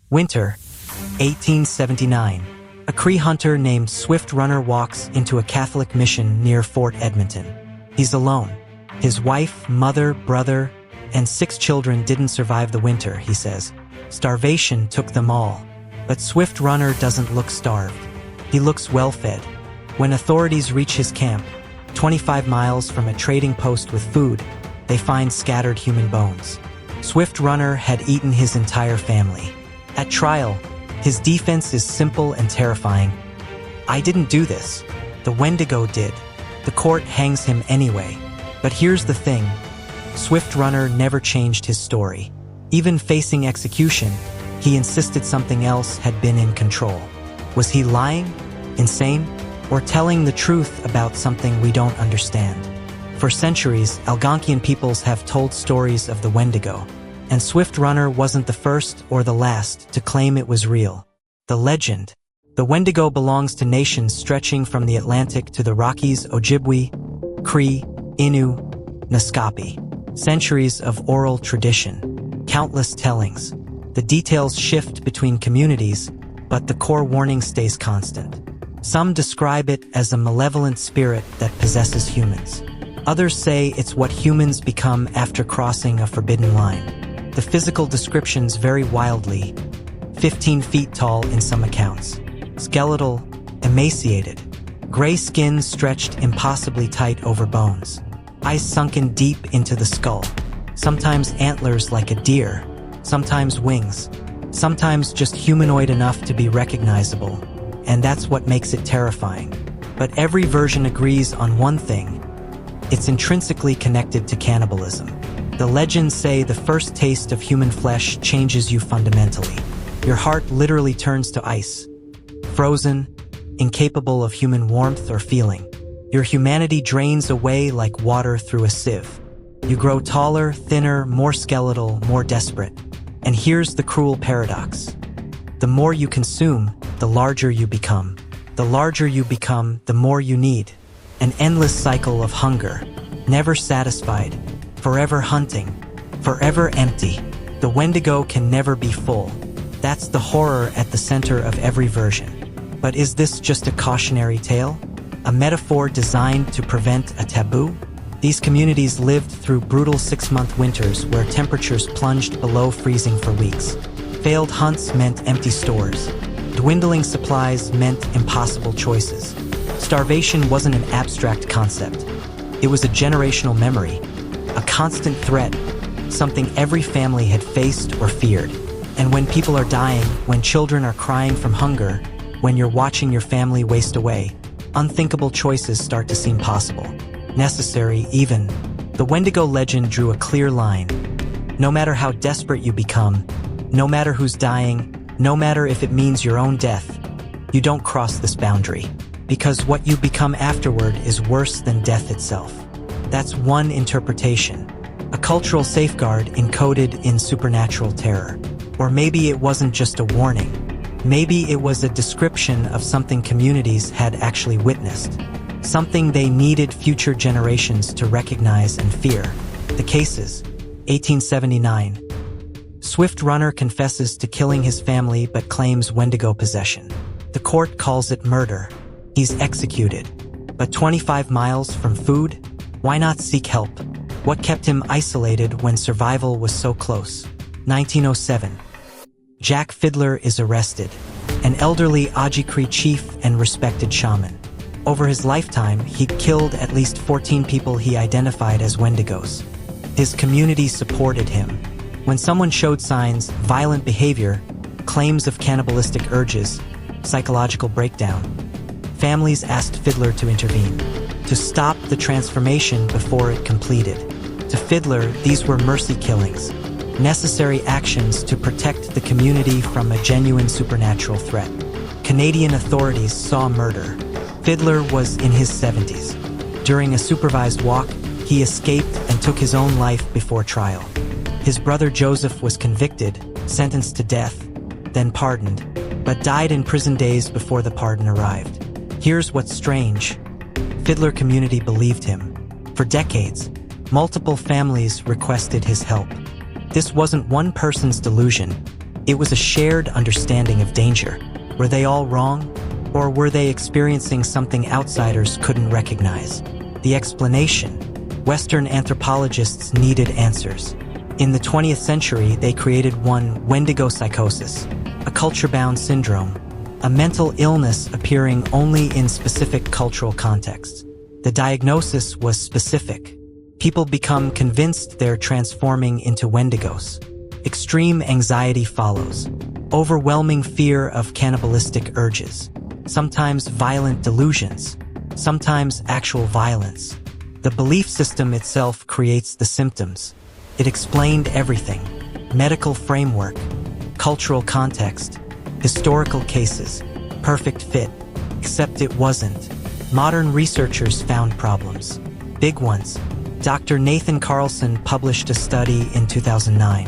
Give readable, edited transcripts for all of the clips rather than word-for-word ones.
Winter, 1879. A Cree hunter named Swift Runner walks into a Catholic mission near Fort Edmonton. He's alone. His wife, mother, brother, and 6 children didn't survive the winter, he says. Starvation took them all. But Swift Runner doesn't look starved. He looks well-fed. When authorities reach his camp, 25 miles from a trading post with food, they find scattered human bones. Swift Runner had eaten his entire family. At trial, his defense is simple and terrifying. I didn't do this. The Wendigo did. The court hangs him anyway. But here's the thing. Swift Runner never changed his story. Even facing execution, he insisted something else had been in control. Was he lying, insane, or telling the truth about something we don't understand? For centuries, Algonquian peoples have told stories of the Wendigo, and Swift Runner wasn't the first or the last to claim it was real. The legend. The Wendigo belongs to nations stretching from the Atlantic to the Rockies: Ojibwe, Cree, Innu, Naskapi. Centuries of oral tradition. Countless tellings. The details shift between communities, but the core warning stays constant. Some describe it as a malevolent spirit that possesses humans. Others say it's what humans become after crossing a forbidden line. The physical descriptions vary wildly. 15 feet tall in some accounts. Skeletal, emaciated. Gray skin stretched impossibly tight over bones. Eyes sunken deep into the skull. Sometimes antlers like a deer. Sometimes wings. Sometimes just humanoid enough to be recognizable. And that's what makes it terrifying. But every version agrees on one thing. It's intrinsically connected to cannibalism. The legends say the first taste of human flesh changes you fundamentally. Your heart literally turns to ice. Frozen, incapable of human warmth or feeling. Your humanity drains away like water through a sieve. You grow taller, thinner, more skeletal, more desperate. And here's the cruel paradox. The more you consume, the larger you become. The larger you become, the more you need. An endless cycle of hunger, never satisfied, forever hunting, forever empty. The Wendigo can never be full. That's the horror at the center of every version. But is this just a cautionary tale? A metaphor designed to prevent a taboo? These communities lived through brutal 6-month winters where temperatures plunged below freezing for weeks. Failed hunts meant empty stores. Dwindling supplies meant impossible choices. Starvation wasn't an abstract concept. It was a generational memory, a constant threat, something every family had faced or feared. And when people are dying, when children are crying from hunger, when you're watching your family waste away, unthinkable choices start to seem possible. Necessary, even. The Wendigo legend drew a clear line. No matter how desperate you become, no matter who's dying, no matter if it means your own death, you don't cross this boundary. Because what you become afterward is worse than death itself. That's one interpretation. A cultural safeguard encoded in supernatural terror. Or maybe it wasn't just a warning. Maybe it was a description of something communities had actually witnessed. Something they needed future generations to recognize and fear. The cases. 1879. Swift Runner confesses to killing his family but claims Wendigo possession. The court calls it murder. He's executed. But 25 miles from food? Why not seek help? What kept him isolated when survival was so close? 1907. Jack Fiddler is arrested. An elderly Ojibwe chief and respected shaman. Over his lifetime, he'd killed at least 14 people he identified as Wendigos. His community supported him. When someone showed signs, violent behavior, claims of cannibalistic urges, psychological breakdown, families asked Fiddler to intervene, to stop the transformation before it completed. To Fiddler, these were mercy killings, necessary actions to protect the community from a genuine supernatural threat. Canadian authorities saw murder. Fiddler was in his 70s. During a supervised walk, he escaped and took his own life before trial. His brother Joseph was convicted, sentenced to death, then pardoned, but died in prison days before the pardon arrived. Here's what's strange. Fiddler community believed him. For decades, multiple families requested his help. This wasn't one person's delusion. It was a shared understanding of danger. Were they all wrong? Or were they experiencing something outsiders couldn't recognize? The explanation: Western anthropologists needed answers. In the 20th century, they created one: Wendigo Psychosis, a culture-bound syndrome, a mental illness appearing only in specific cultural contexts. The diagnosis was specific. People become convinced they're transforming into Wendigos. Extreme anxiety follows. Overwhelming fear of cannibalistic urges. Sometimes violent delusions. Sometimes actual violence. The belief system itself creates the symptoms. It explained everything: medical framework, cultural context, historical cases, perfect fit, except it wasn't. Modern researchers found problems. Big ones. Dr. Nathan Carlson published a study in 2009.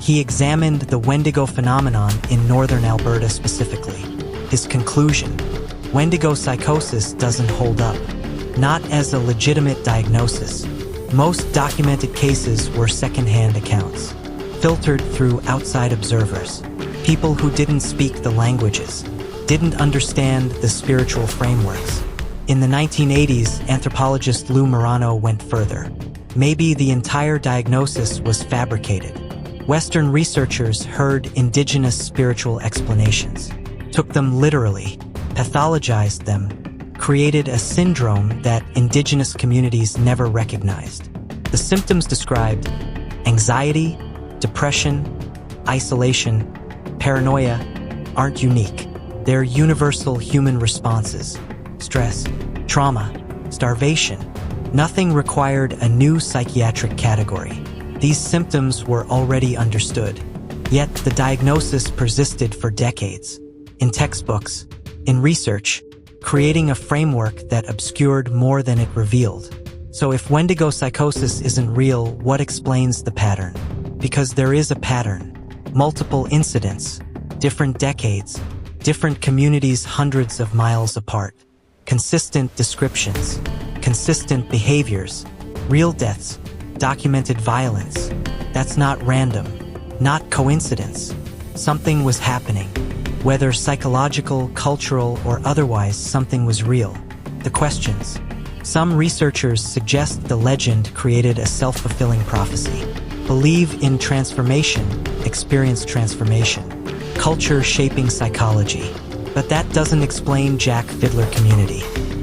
He examined the Wendigo phenomenon in northern Alberta specifically. His conclusion: Wendigo psychosis doesn't hold up. Not as a legitimate diagnosis. Most documented cases were second-hand accounts, filtered through outside observers, people who didn't speak the languages, didn't understand the spiritual frameworks. In the 1980s, anthropologist Lou Morano went further. Maybe the entire diagnosis was fabricated. Western researchers heard indigenous spiritual explanations, took them literally, pathologized them, created a syndrome that indigenous communities never recognized. The symptoms described: anxiety, depression, isolation, paranoia, aren't unique. They're universal human responses. Stress, trauma, starvation. Nothing required a new psychiatric category. These symptoms were already understood. Yet the diagnosis persisted for decades. In textbooks, in research, creating a framework that obscured more than it revealed. So if Wendigo psychosis isn't real, what explains the pattern? Because there is a pattern. Multiple incidents, different decades, different communities hundreds of miles apart. Consistent descriptions, consistent behaviors, real deaths, documented violence. That's not random, not coincidence. Something was happening. Whether psychological, cultural, or otherwise, something was real. The questions. Some researchers suggest the legend created a self-fulfilling prophecy. Believe in transformation, experience transformation. Culture shaping psychology. But that doesn't explain Jack Fiddler community.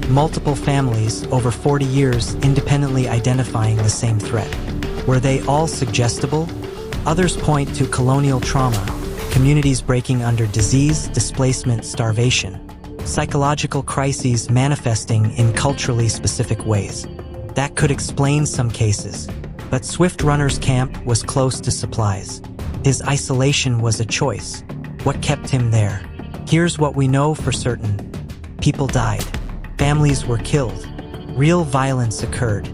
Multiple families, over 40 years, independently identifying the same threat. Were they all suggestible? Others point to colonial trauma, communities breaking under disease, displacement, starvation. Psychological crises manifesting in culturally specific ways. That could explain some cases. But Swift Runner's camp was close to supplies. His isolation was a choice. What kept him there? Here's what we know for certain. People died. Families were killed. Real violence occurred.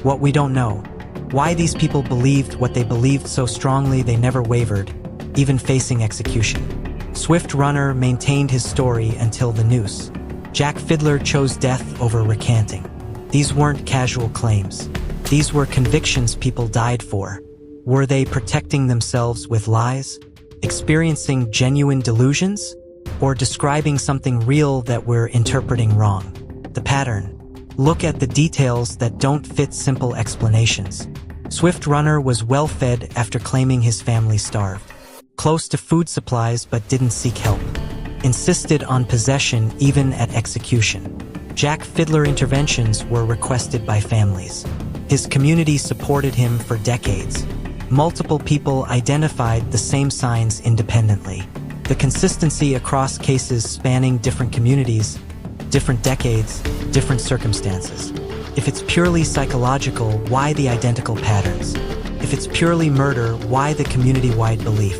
What we don't know. Why these people believed what they believed so strongly they never wavered, even facing execution. Swift Runner maintained his story until the noose. Jack Fiddler chose death over recanting. These weren't casual claims. These were convictions people died for. Were they protecting themselves with lies? Experiencing genuine delusions? Or describing something real that we're interpreting wrong? The pattern. Look at the details that don't fit simple explanations. Swift Runner was well-fed after claiming his family starved. Close to food supplies but didn't seek help. Insisted on possession even at execution. Jack Fiddler interventions were requested by families. His community supported him for decades. Multiple people identified the same signs independently. The consistency across cases spanning different communities, different decades, different circumstances. If it's purely psychological, why the identical patterns? If it's purely murder, why the community-wide belief?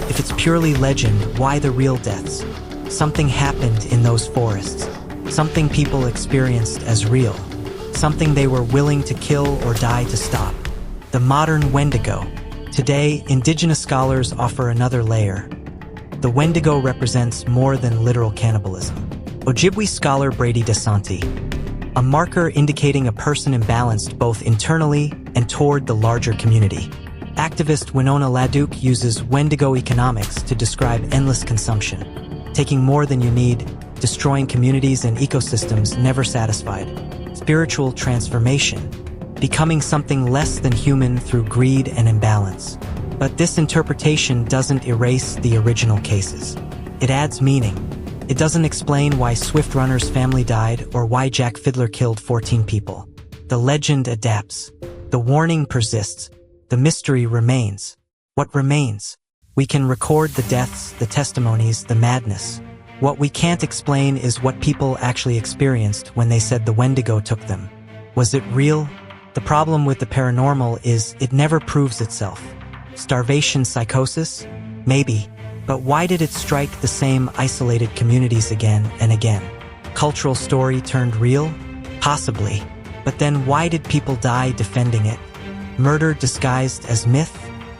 If it's purely legend, why the real deaths? Something happened in those forests. Something people experienced as real. Something they were willing to kill or die to stop. The modern Wendigo. Today, Indigenous scholars offer another layer. The Wendigo represents more than literal cannibalism. Ojibwe scholar Brady DeSanti. A marker indicating a person imbalanced both internally and toward the larger community. Activist Winona LaDuke uses Wendigo economics to describe endless consumption, taking more than you need, destroying communities and ecosystems never satisfied. Spiritual transformation, becoming something less than human through greed and imbalance. But this interpretation doesn't erase the original cases. It adds meaning. It doesn't explain why Swift Runner's family died or why Jack Fiddler killed 14 people. The legend adapts. The warning persists. The mystery remains. What remains? We can record the deaths, the testimonies, the madness. What we can't explain is what people actually experienced when they said the Wendigo took them. Was it real? The problem with the paranormal is it never proves itself. Starvation psychosis? Maybe. But why did it strike the same isolated communities again and again? Cultural story turned real? Possibly. But then why did people die defending it? Murder disguised as myth?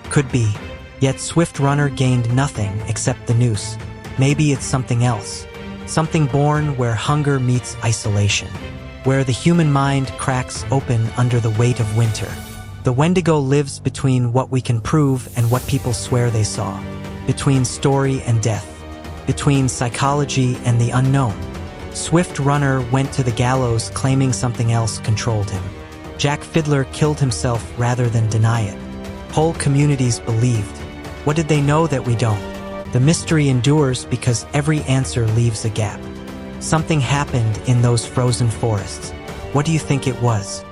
Could be. Yet Swift Runner gained nothing except the noose. Maybe it's something else. Something born where hunger meets isolation. Where the human mind cracks open under the weight of winter. The Wendigo lives between what we can prove and what people swear they saw. Between story and death. Between psychology and the unknown. Swift Runner went to the gallows claiming something else controlled him. Jack Fiddler killed himself rather than deny it. Whole communities believed. What did they know that we don't? The mystery endures because every answer leaves a gap. Something happened in those frozen forests. What do you think it was?